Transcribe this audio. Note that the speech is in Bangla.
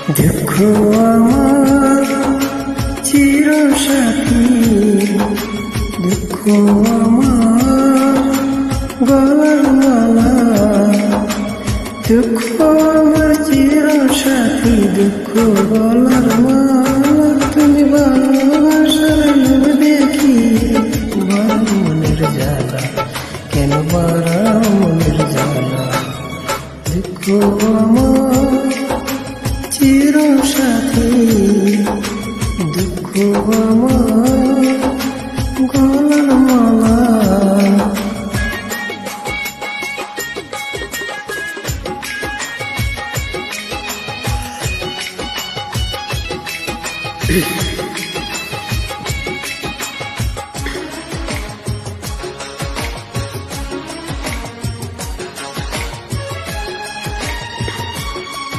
দুঃখ আমার চিরসাথী, দুঃখ আমার গলার মালা, দুঃখ আমার চিরসাথী, দুঃখ গলার মালা। তুমি ভালোবাসার লোভ দেখি বারো মনের জ্বালা, কেন বারো মনের জ্বালা। দুঃখ আমার চিরসাথী, দুঃখ আমার গলার মালা।